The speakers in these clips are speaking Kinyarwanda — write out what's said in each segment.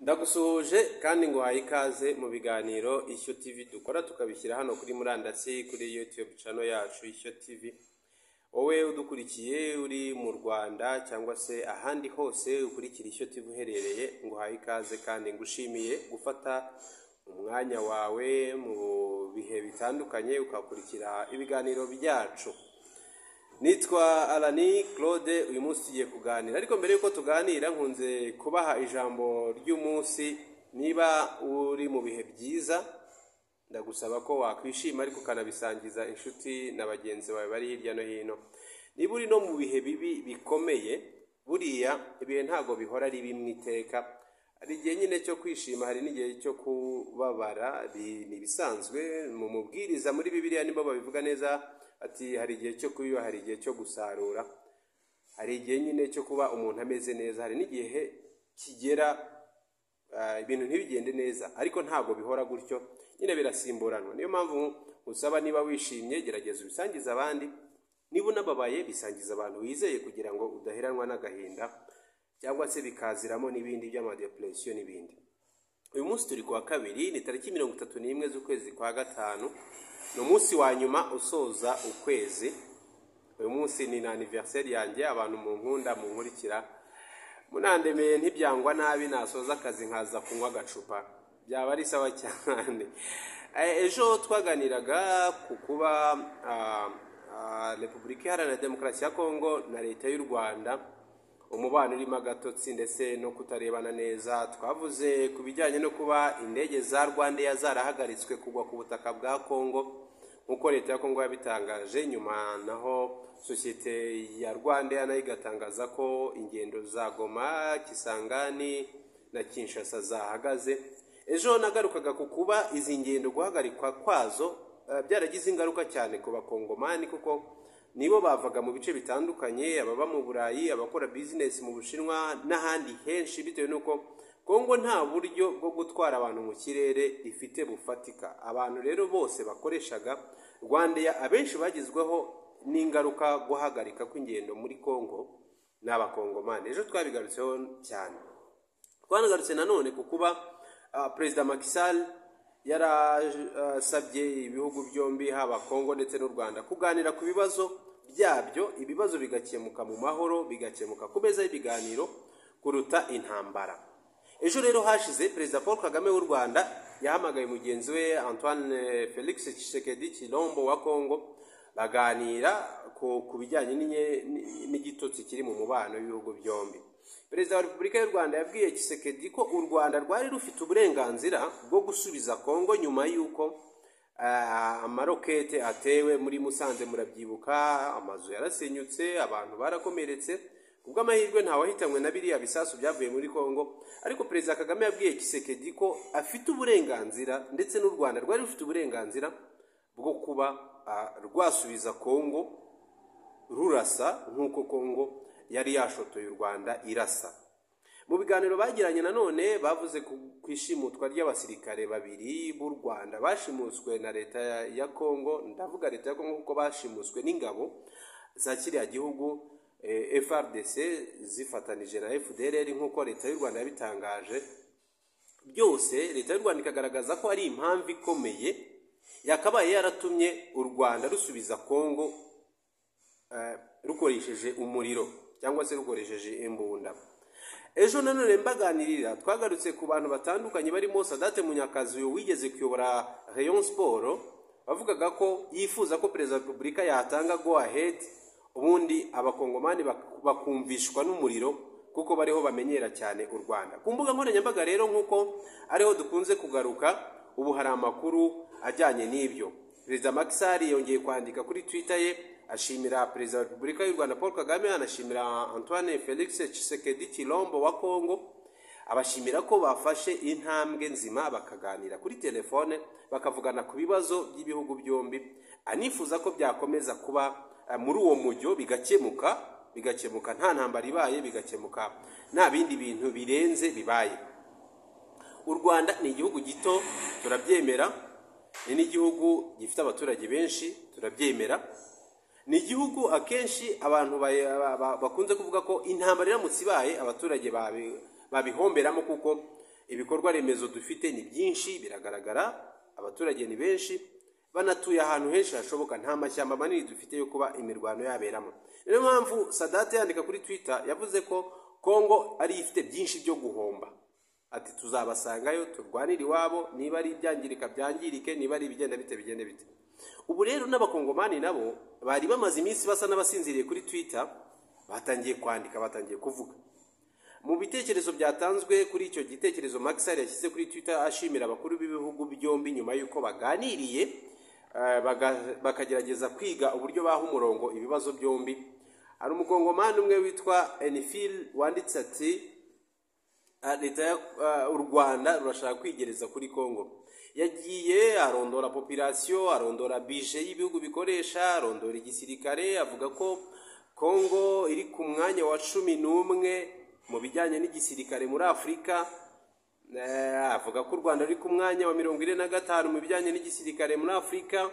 Ndagusuhuje kandi nguhaye ikaze mu biganiro Ishyo TV dukora tukabishyira hano kuri murandasi kuri YouTube channel yacu Ishyo TV. Wowe udukurikiye uri mu Rwanda cyangwa se ahandi hose ukurikira Ishyo TV uherereye, nguhaye ikaze kandi ngushimiye gufata umwanya wawe mu bihe bitandukanye ukakurikira ibiganiro byacu. Nitwa Alani Claude, uyu munsi tugiye kuganira, ariko mbere yuko tuganira nkunze kubaha ijambo ry'umunsi. Niba uri mu bihe byiza ndagusaba ko wakwishima ariko kanabisangiza inshuti na bagenzi bawe bari hirya no hino. Niba uri no mu bihe bibi bikomeye, buriya ibihe ntago bihora ari bimwe iteka. Hari igihe nyine cyo kwishima, hari n'igihe cyo kubabara, ni bisanzwe mu mubwiriza muri Bibiliya nibo babivuga neza ati hari igihe cyo kubiba, hari igihe cyo gusarura, hari igihe nyine cyo kuba umuntu ameze neza, hari n'igihe kigera ibintu ntibigende neza, ariko ntago bihora gutyo, nyine birasimburanwa. Niyo mpamvu usaba niba wishimye gerageza ubisangiza abandi, niba unababaye bisangiza abantu wizeye kugira ngo udaheranwa n'agahinda cyangwa se bikaziramo n'ibindi by'amadepression n'ibindi. Uyu munsi turi kuwa kabiri, ni tariki 31 z'ukwezi kwa gatanu, ni umunsi wa nyuma usoza ukwezi. Uyu munsi ni na anniversaire yanjye, abantu mu nkunda mu nkurikira munandemeye ntibyangwa nabi nasoza akazi nkaza kunywa agacupa, byaba ari sawa cyane. Ejo twaganiraga ku kuba Repubulika Iharanira Demokarasi ya Kongo na leta y'u Rwanda umubano urimo agatotsi ndetse no kutarebana neza. Twavuze ku bijyanye no kuba indege za Rwanda zarahagaritswe kugwa ku butaka bwa Kongo nk'uko leta ya Kongo yabitangaje, nyuma naho sosiyete ya Rwanda nayo igatangaza ko ingendo za Goma, Kisangani na Kinshasa zahagaze. Ejo nagarukaga ku kuba izi ngendo guhagarikwa kwazo byaragize ingaruka cyane ku bakongomani, kuko nibo bavaga mu bice bitandukanye, ababa mu Burayi, abakora business mu Bushinwa n'ahandi henshi, bitewe nuko Kongo nta buryo bwo gutwara abantu mu kirere ifite bufatika. Abantu rero bose bakoreshaga Rwanda abenshi bagizweho n'ingaruka guhagarika kw'ingendo muri Kongo n'abakongomani. Ejo twabigarutseho cyane. Twanagarutse nanone ku kuba Perezida Macky Sall yarasabye ibihugu byombi, haba Kongo ndetse n'u Rwanda, kuganira ku bibazo byabyo, ibibazo bigakemuka mu mahoro, bigakemuka ku meza y'ibiganiro kuruta intambara. Ejo rero hashize Perezida Paul Kagame w'u Rwanda yahamagaye mugenzi we Antoine Felix Tshisekedi Tshilombo wa Kongo, baganira ku bijyanye n'igitotsi kiri mu mubano w'ibihugu byombi. Perezida wa Repubulika y'u Rwanda yabwiye Tshisekedi ko u Rwanda rwari rufite uburenganzira bwo gusubiza Kongo nyuma y'uko amarokete atewe muri Musanze, murabyibuka, amazu yarasenyutse, abantu barakomeretse. Ubwo amahirwe nta wahitanywe na biriya bisasu byavuye muri Kongo, ariko Perezida Kagame yabwiye Tshisekedi ko afite uburenganzira, ndetse n'u Rwanda rwari rufite uburenganzira bwo kuba rwasubiza Kongo rurasa nk'uko Kongo yari yashotoye u Rwanda irasa. Mu biganiro bagiranye nanone bavuze ku ishimutwa ry'abasirikare babiri b'u Rwanda bashimuswe na leta ya Kongo. Ndavuga leta ya Kongo kuko bashimuswe n'ingabo za kiriya gihugu FARDC zifatanije na FDLR nk'uko leta y'u Rwanda yabitangaje. Byose leta y'u Rwanda ikagaragaza ko ari impamvu ikomeye yakabaye yaratumye u Rwanda rusubiza Kongo rukoresheje umuriro cyangwa se rukoresheje imbunda. Ejo nanone mbaganirira twagarutse ku bantu batandukanye barimo Sadate Munyakazi wigeze kuyobora Rayon Sport, bavugaga ko yifuza ko Perezida wa Repubulika yatanga go ahead, ubundi abakongomani bakumvishwa n'umuriro kuko bariho bamenyera cyane u Rwanda. Ku mbuga nkoranyambaga rero nk'uko ariho dukunze kugaruka, ubu hari amakuru ajyanye n'ibyo. Perezida Macky Sall yongeye kwandika kuri Twitter ye ashimira Perezida wa Repubulika y'u Rwanda Paul Kagame, anashimira Antoine Felix Tshisekedi Tshilombo wa Kongo, abashimira ko bafashe intambwe nzima bakaganira kuri telefone, bakavugana ku bibazo by'ibihugu byombi, anifuza ko byakomeza kuba muri uwo mujyo bigakemuka nta ntambara ibaye, bigakemuka nta bindi bintu birenze bibaye. U Rwanda ni igihugu gito turabyemera, ni n'igihugu gifite abaturage benshi turabyemera, ni igihugu akenshi abantu bakunze kuvuga ko intambara iramutse ibaye abaturage babihomberamo, kuko ibikorwa remezo dufite ni byinshi biragaragara, abaturage ni benshi, banatuye ahantu henshi hashoboka, nta mashyamba manini dufite yo kuba imirwano yaberamo. Niyo mpamvu Sadat yandika kuri Twitter yavuze ko Kongo ari ifite byinshi byo guhomba, ati tuzabasangayo turwanira iwabo, niba ari ibyangirika byangirike, niba ari ibigenda bite bigende bite. Ubu rero n'abakongomani nabo bari bamaze iminsi basa n'abasinziriye kuri Twitter, batangiye kwandika, batangiye kuvuga. Mu bitekerezo byatanzwe kuri icyo gitekerezo Macky Sall yashyize kuri Twitter ashimira abakuru b'ibihugu byombi nyuma y'uko baganiriye bakagerageza kwiga uburyo baha umurongo ibibazo byombi. Hari umukongomani umwe witwa Enfil wanditse ati leta u Rwanda rurashaka kwigereza kuri Kongo. Yagiye arondora population, arondora budget y'ibihugu bikoresha, arondora igisirikare, avuga ko Kongo iri ku mwanya wa 11 mu bijyanye n'igisirikare muri Afurika. Avuga ko u Rwanda ruri ku mwanya wa 45 mu bijyanye n'igisirikare muri Afurika.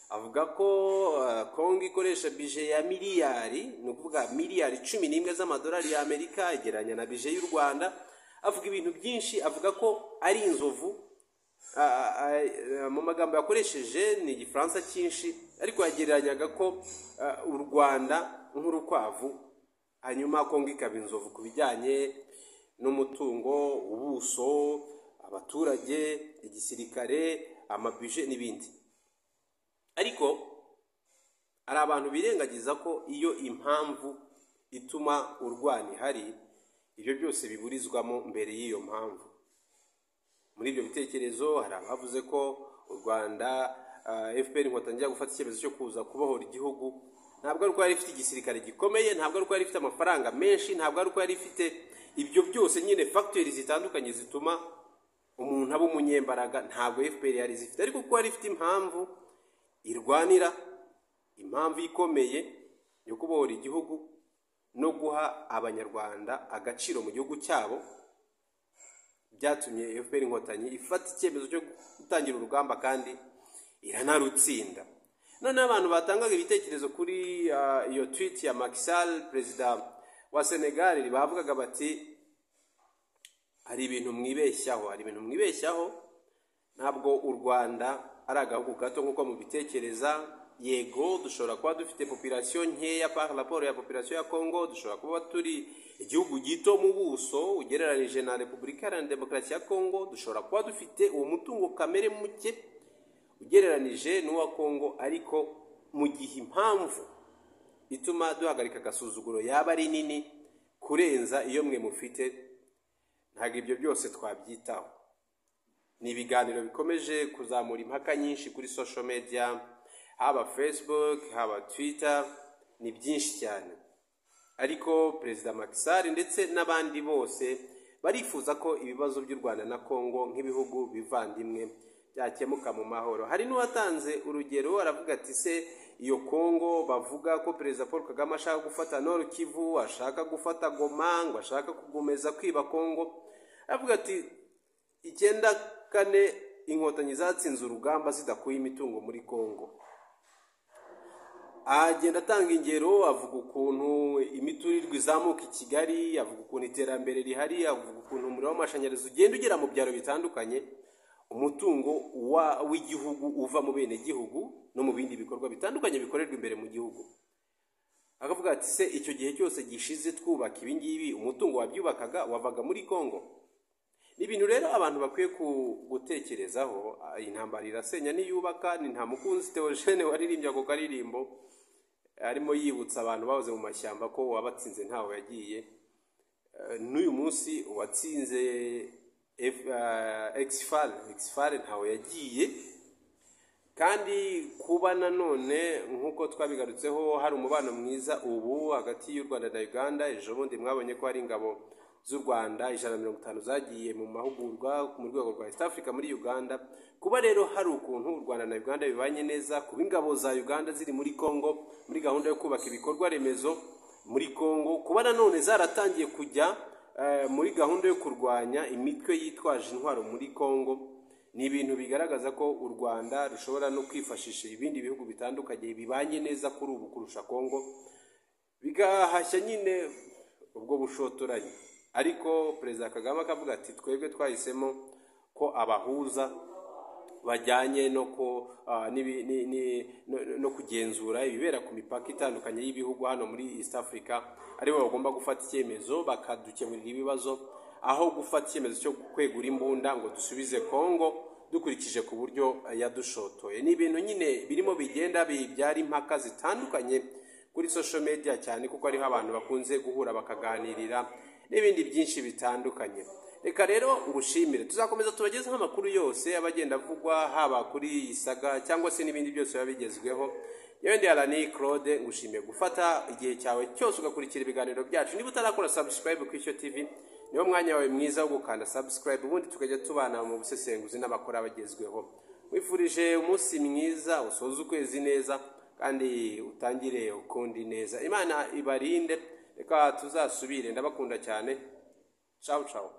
Avuga ko Kongo ikoresha budget ya miliyari, ni ukuvuga miliyari 11 z'amadolari ya Amerika, igereranya na budget y'u Rwanda. Avuga ibintu byinshi, avuga ko ari inzovu. Mu magambo yakoresheje ni igifaransa cyinshi, ariko yagereranyaga ko u Rwanda nk'urukwavu, hanyuma Kongo ikaba inzovu ku bijyanye n'umutungo, ubuso, abaturage, igisirikare, amabuje n'ibindi. Ariko hari abantu birengagiza ko iyo impamvu ituma urwana ihari, ibyo byose biburizwamo mbere y'iyo mpamvu. Muri ibyo bitekerezo hari abavuze ko u Rwanda FPR Inkotanyi ijya gufata icyemezo cyo kuza kubohora igihugu, ntabwo ari uko yari ifite igisirikare gikomeye, ntabwo ari uko yari ifite amafaranga menshi, ntabwo ari uko yari ifite ibyo byose nyine factors zitandukanye zituma umuntu aba umunyembaraga, ntabwo FPR yari zifite, ariko kuko yari ifite impamvu irwanira, impamvu ikomeye yo kubohora igihugu no guha abanyarwanda agaciro mu gihugu cyabo, byatumye FPR Inkotanyi ifata icyemezo cyo gutangira urugamba kandi iranarutsinda. None abantu batangaga ibitekerezo kuri iyo tweet ya Macky Sall, perezida wa Senegal, bavugaga bati hari ibintu mwibeshyaho, ntabwo u Rwanda ari agahugu gato nk'uko mubitekereza. Yego dushobora kuba dufite population nkeya par rapport ya population ya Kongo, dushobora kuba turi igihugu gito mu buso ugereranije na Repubulika Iharanira Demokarasi ya Kongo, dushobora kuba dufite uwo mutungo kamere muke ugereranije n'uwa Kongo, ariko mu gihe impamvu ituma duhagarika agasuzuguro yaba ari nini kurenza iyo mwe mufite, ntabwo ibyo byose twabyitaho. Ni ibiganiro bikomeje kuzamura impaka nyinshi kuri social media, haba Facebook, haba Twitter, ni byinshi cyane. Ariko Perezida Macky Sall ndetse n'abandi bose barifuza ko ibibazo by'u Rwanda na Kongo nk'ibihugu bivandimwe byakemuka mu mahoro. Hari n'uwatanze urugero aravuga ati se iyo Kongo bavuga ko Perezida Paul Kagame ashaka gufata Nord Kivu, ashaka gufata Goma, ngo ashaka kugomeza kwiba Kongo, aravuga ati 94 inkotanyi zatsinze urugamba zidakuye imitungo muri Kongo. Agenda atanga ingero, avuga ukuntu imiturirwa izamuka i Kigali, avuga ukuntu iterambere rihari, avuga ukuntu umuriro w'amashanyarazi ugenda ugera mu byaro bitandukanye, umutungo w'igihugu uva mu bene gihugu no mu bindi bikorwa bitandukanye bikorerwa imbere mu gihugu. Akavuga ati se icyo gihe cyose gishize twubaka ibi ngibi, umutungo wabyubakaga wavaga muri Kongo. Ni ibintu rero abantu bakwiye gutekerezaho. Intambara irasenya niyubaka, ni nta mukunzi Theogene waririmbye ako karirimbo arimo yibutsa abantu bahoze mu mashyamba ko wabatsinze ntaho yagiye. N'uyu munsi watsinze Exfal ntaho yagiye, kandi kuba nanone nk'uko twabigarutseho hari umubano mwiza ubu hagati y'u Rwanda na Uganda. Ejo bundi mwabonye ko hari ingabo z'u Rwanda 150 zagiye mu mahugurwa mu rwego rwa East Africa muri Uganda. Kuba rero hari ukuntu u Rwanda na Uganda bibanye neza, kuba ingabo za Uganda ziri muri Kongo muri gahunda yo kubaka ibikorwa remezo muri Kongo, kuba nanone zaratangiye kujya muri gahunda yo kurwanya imitwe yitwaje intwaro muri Kongo, ni ibintu bigaragaza ko u Rwanda rushobora no kwifashisha ibindi bihugu bitandukanye bibanye neza kuri ubu kurusha Kongo, bigahashya nyine ubwo bushotoranyi. ariko Perezida Kagame akavuga ati twebwe twahisemo ko abahuza bajyanye no kugenzura ibibera ku mipaka itandukanye y'ibihugu hano muri East Africa aribo bagomba gufata icyemezo bakadukemurira ibibazo, aho gufata icyemezo cyo kwegura imbunda ngo dusubize Kongo dukurikije ku buryo yadushotoye. Ni ibintu nyine birimo bigenda bibyara impaka zitandukanye kuri social media cyane, kuko ariho abantu bakunze guhura bakaganirira n'ibindi byinshi bitandukanye. Reka rero ngushimire, tuzakomeza tubagezeho amakuru yose abagenda avugwa haba kuri Isaga cyangwa se n'ibindi byose biba bigezweho. Yewe ndi Alani Claude, ngushimiye gufata igihe cyawe cyose ugakurikira ibiganiro byacu. Niba utarakora subscribe ku Ishyo TV, niwo mwanya wawe mwiza wo gukanda subscribe, ubundi tukajya tubana mu busesenguzi n'amakuru abagezweho. Wifurije umunsi mwiza, usoze ukwezi neza kandi utangire ukundi neza. Imana ibarinde, reka tuzasubire, ndabakunda cyane. Ciao ciao.